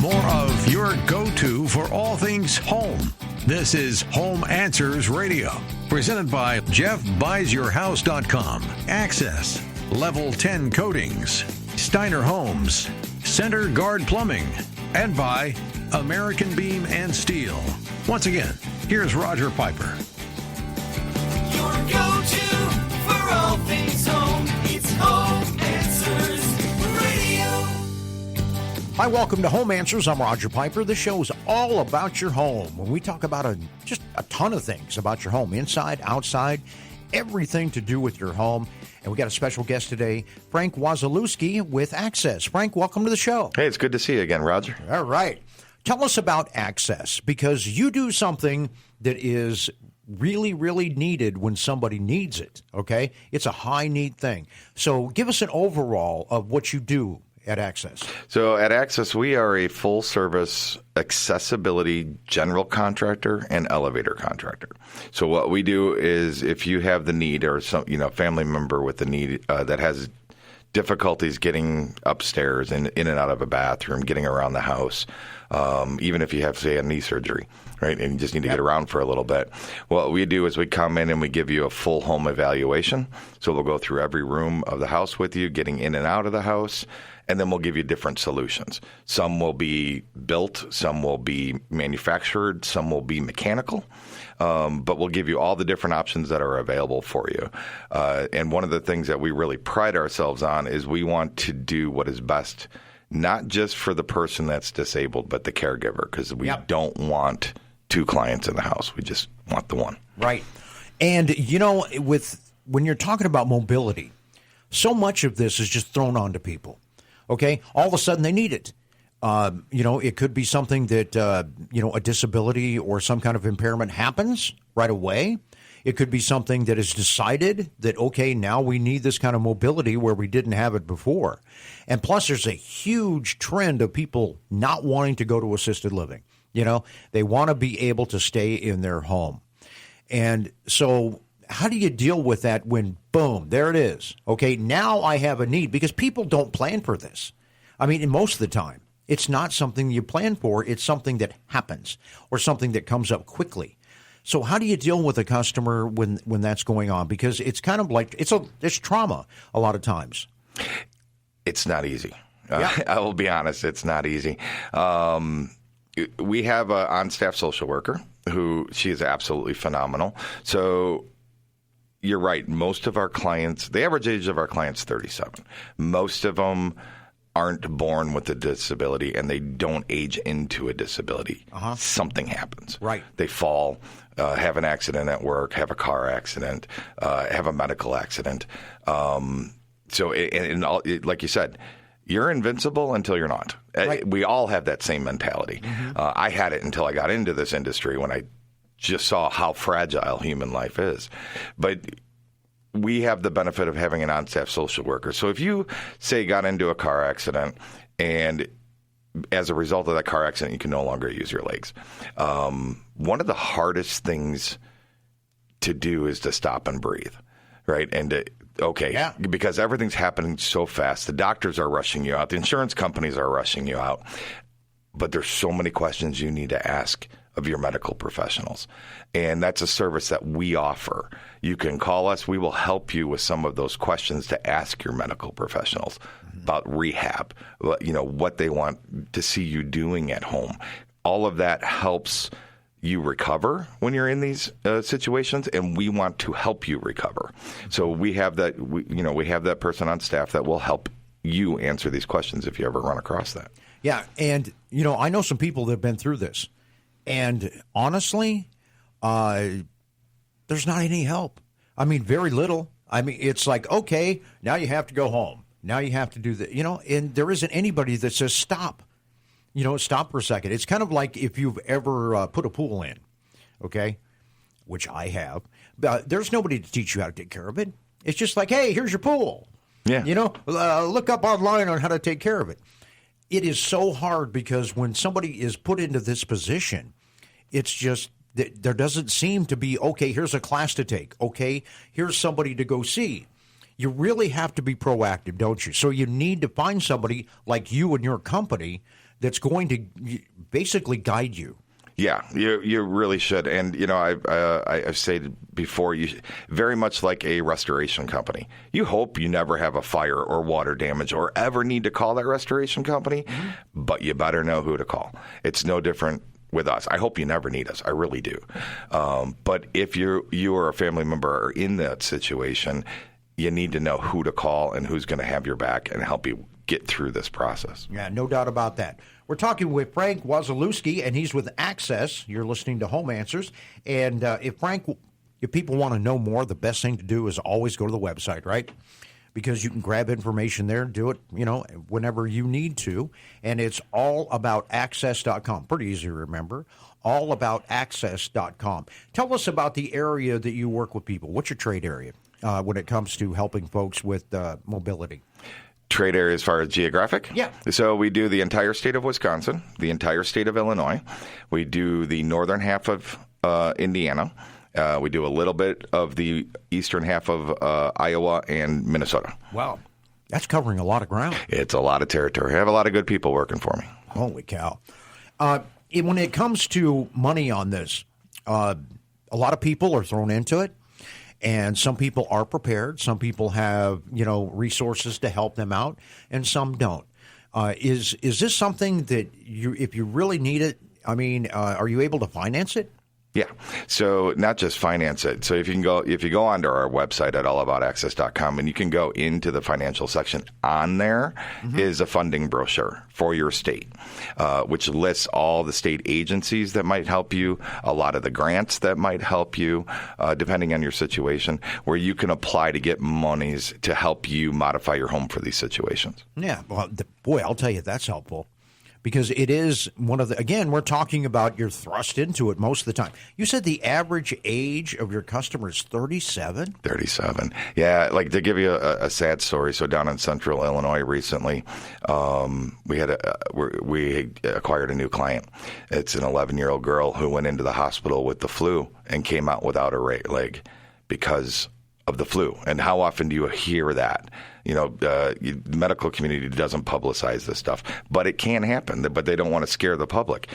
More of your go-to for all things home. This is Home Answers Radio, presented by JeffBuysYourHouse.com, Access, Level 10 Coatings, Steiner Homes, Center Guard Plumbing, and by American Beam and Steel. Once again, here's Roger Piper. Your go-to for all things home. It's Home Answers Radio. Hi, welcome to Home Answers. I'm Roger Piper. This show is all about your home. When we talk about just a ton of things about your home, inside, outside, everything to do with your home. And we got a special guest today, Frank Wazalewski with Access. Frank, welcome to the show. Hey, it's good to see you again, Roger. All right. Tell us about Access, because you do something that is really, really needed when somebody needs it, okay? It's a high need thing. So give us an overall of what you do at Access. So at Access, we are a full-service accessibility general contractor and elevator contractor. So what we do is if you have the need, or some family member with the need that has difficulties getting upstairs and in and out of a bathroom, getting around the house, even if you have, say, a knee surgery, right, and you just need to get around for a little bit. What we do is we come in and we give you a full home evaluation. So we'll go through every room of the house with you, getting in and out of the house, and then we'll give you different solutions. Some will be built, some will be manufactured, some will be mechanical. But we'll give you all the different options that are available for you. And one of the things that we really pride ourselves on is we want to do what is best, not just for the person that's disabled, but the caregiver, because we don't want two clients in the house. We just want the one. Right. And, when you're talking about mobility, so much of this is just thrown onto people. Okay? All of a sudden they need it. It could be something that, a disability or some kind of impairment happens right away. It could be something that is decided that, okay, now we need this kind of mobility where we didn't have it before. And plus, there's a huge trend of people not wanting to go to assisted living. They want to be able to stay in their home. And so how do you deal with that when, boom, there it is? Okay, now I have a need, because people don't plan for this. I mean, most of the time. It's not something you plan for. It's something that happens or something that comes up quickly. So how do you deal with a customer when that's going on? Because it's kind of like it's trauma a lot of times. It's not easy. I will be honest. It's not easy. We have an on-staff social worker who she is absolutely phenomenal. So you're right. Most of our clients, the average age of our clients, 37. Most of them aren't born with a disability, and they don't age into a disability. Something happens. Right. They fall, have an accident at work, have a car accident, have a medical accident. Like you said, you're invincible until you're not. Right. We all have that same mentality. I had it until I got into this industry, when I just saw how fragile human life is. But we have the benefit of having an on-staff social worker. So if you, say, got into a car accident, and as a result of that car accident, you can no longer use your legs. One of the hardest things to do is to stop and breathe, right? And because everything's happening so fast. The doctors are rushing you out. The insurance companies are rushing you out. But there's so many questions you need to ask of your medical professionals. And that's a service that we offer. You can call us. We will help you with some of those questions to ask your medical professionals about rehab, what they want to see you doing at home. All of that helps you recover when you're in these situations, and we want to help you recover. So we have that, we have that person on staff that will help you answer these questions if you ever run across that. Yeah, and, I know some people that have been through this. And honestly, there's not any help. I mean, very little. I mean, it's like, okay, now you have to go home. Now you have to do that, and there isn't anybody that says stop. Stop for a second. It's kind of like if you've ever put a pool in, okay, which I have. There's nobody to teach you how to take care of it. It's just like, hey, here's your pool. Yeah. Look up online on how to take care of it. It is so hard because when somebody is put into this position, it's just there doesn't seem to be, okay, here's a class to take. Okay, here's somebody to go see. you really have to be proactive, don't you? So you need to find somebody like you and your company that's going to basically guide you. Yeah, you really should. And, I've stated before, you very much like a restoration company. You hope you never have a fire or water damage or ever need to call that restoration company, but you better know who to call. It's no different with us. I hope you never need us. I really do. But if you or a family member are in that situation, you need to know who to call and who's going to have your back and help you get through this process. Yeah, no doubt about that. We're talking with Frank Wazalewski, and he's with Access. You're listening to Home Answers. And if people want to know more, the best thing to do is always go to the website, right? Because you can grab information there and do it, whenever you need to. And it's allaboutaccess.com. Pretty easy to remember. Allaboutaccess.com. Tell us about the area that you work with people. What's your trade area when it comes to helping folks with mobility? Trade area as far as geographic? Yeah. So we do the entire state of Wisconsin, the entire state of Illinois. We do the northern half of Indiana. We do a little bit of the eastern half of Iowa and Minnesota. Wow. That's covering a lot of ground. It's a lot of territory. I have a lot of good people working for me. Holy cow. When it comes to money on this, a lot of people are thrown into it. And some people are prepared. Some people have, resources to help them out, and some don't. Is this something that if you really need it, are you able to finance it? Yeah. So not just finance it. So if you go onto our website at allaboutaccess.com and you can go into the financial section, on there is a funding brochure for your state, which lists all the state agencies that might help you, a lot of the grants that might help you, depending on your situation, where you can apply to get monies to help you modify your home for these situations. Yeah. Well, boy, I'll tell you, that's helpful. Because it is again, we're talking about you're thrust into it most of the time. You said the average age of your customer is 37? 37. Yeah, like to give you a sad story. So down in central Illinois recently, we acquired a new client. It's an 11-year-old girl who went into the hospital with the flu and came out without a right leg because of the flu. And how often do you hear that? The medical community doesn't publicize this stuff, but it can happen. But they don't want to scare the public.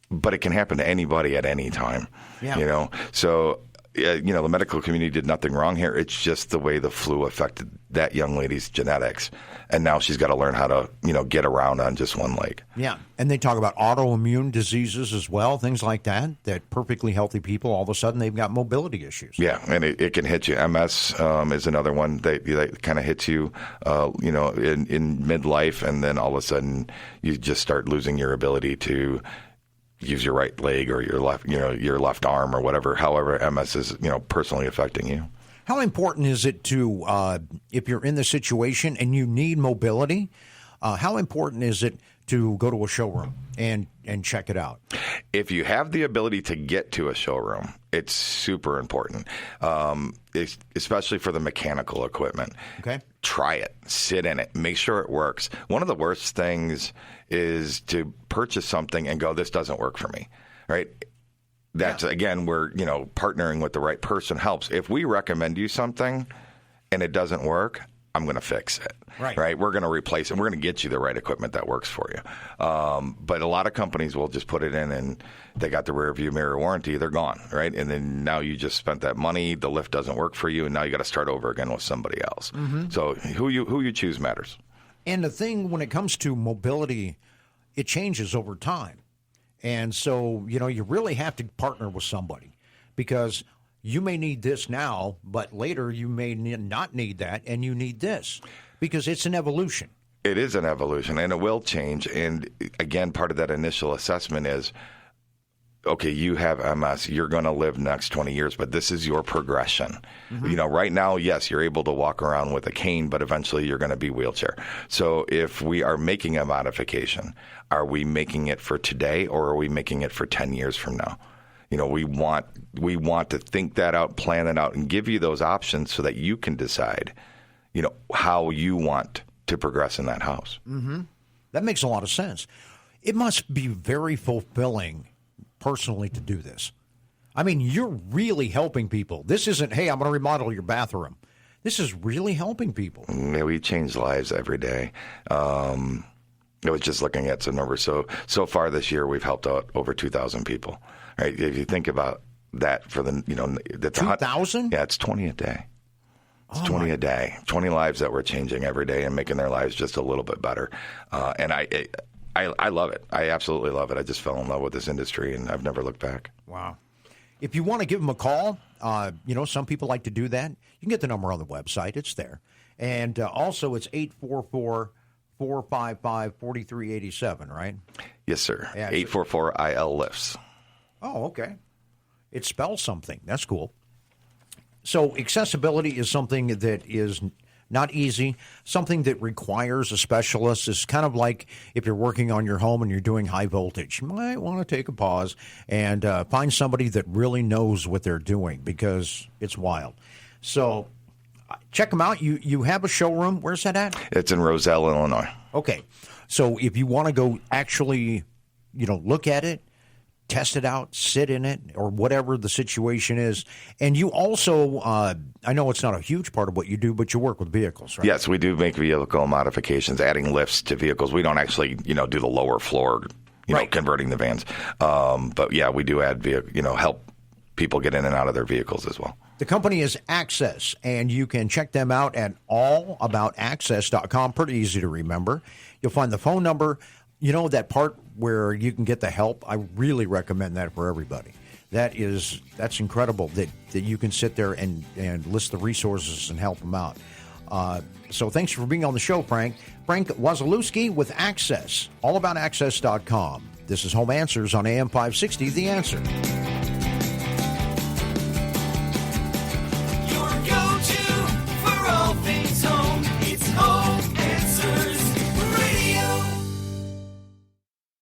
But it can happen to anybody at any time. Yeah. So the medical community did nothing wrong here. It's just the way the flu affected that young lady's genetics, and now she's got to learn how to get around on just one leg. Yeah, and they talk about autoimmune diseases as well, things like that. That perfectly healthy people, all of a sudden, they've got mobility issues. Yeah, and it can hit you. MS is another one that kind of hits you, in midlife, and then all of a sudden you just start losing your ability to use your right leg or your left arm or whatever. However, MS is personally affecting you. How important is it to, if you're in the situation and you need mobility, how important is it to go to a showroom and check it out? If you have the ability to get to a showroom, it's super important, especially for the mechanical equipment. Okay. Try it. Sit in it. Make sure it works. One of the worst things is to purchase something and go, this doesn't work for me, right? That's, again, where, partnering with the right person helps. If we recommend you something and it doesn't work, I'm going to fix it. Right? We're going to replace it. We're going to get you the right equipment that works for you. But a lot of companies will just put it in and they got the rear view mirror warranty. They're gone, right? And then now you just spent that money. The lift doesn't work for you, and now you got to start over again with somebody else. Mm-hmm. So who you choose matters. And the thing when it comes to mobility, it changes over time. And so, you really have to partner with somebody because you may need this now, but later you may not need that, and you need this because it's an evolution. It is an evolution, and it will change. And again, part of that initial assessment is, okay, you have MS, you're going to live next 20 years, but this is your progression. Mm-hmm. Right now, yes, you're able to walk around with a cane, but eventually you're going to be wheelchair. So if we are making a modification, are we making it for today or are we making it for 10 years from now? We want to think that out, plan it out, and give you those options so that you can decide, how you want to progress in that house. Mm-hmm. That makes a lot of sense. It must be very fulfilling personally to do this. I mean, you're really helping people. This isn't, hey, I'm going to remodel your bathroom. This is really helping people. Yeah, we change lives every day. I was just looking at some numbers. So far this year, we've helped out over 2,000 people. Right? If you think about that for the 2,000? Yeah, it's 20 a day. It's 20 a day. 20 lives that we're changing every day and making their lives just a little bit better. And I love it. I absolutely love it. I just fell in love with this industry, and I've never looked back. Wow. If you want to give them a call, some people like to do that. You can get the number on the website. It's there. And also, it's 844-455-4387, right? Yes, sir. Yeah, 844-IL-LIFTS. Oh, okay. It spells something. That's cool. So accessibility is something that is not easy, something that requires a specialist. It's kind of like if you're working on your home and you're doing high voltage. You might want to take a pause and find somebody that really knows what they're doing because it's wild. So check them out. You have a showroom. Where's that at? It's in Roselle, Illinois. Okay. So if you want to go actually, look at it, test it out, sit in it, or whatever the situation is. And you also, I know it's not a huge part of what you do, but you work with vehicles, right? Yes, we do make vehicle modifications, adding lifts to vehicles. We don't actually, do the lower floor, Right. converting the vans. But yeah, we do add help people get in and out of their vehicles as well. The company is Access, and you can check them out at allaboutaccess.com. Pretty easy to remember. You'll find the phone number. That part where you can get the help, I really recommend that for everybody. That's incredible that you can sit there and list the resources and help them out. So thanks for being on the show, Frank. Frank Wasilewski with Access, allaboutaccess.com. This is Home Answers on AM 560, The Answer.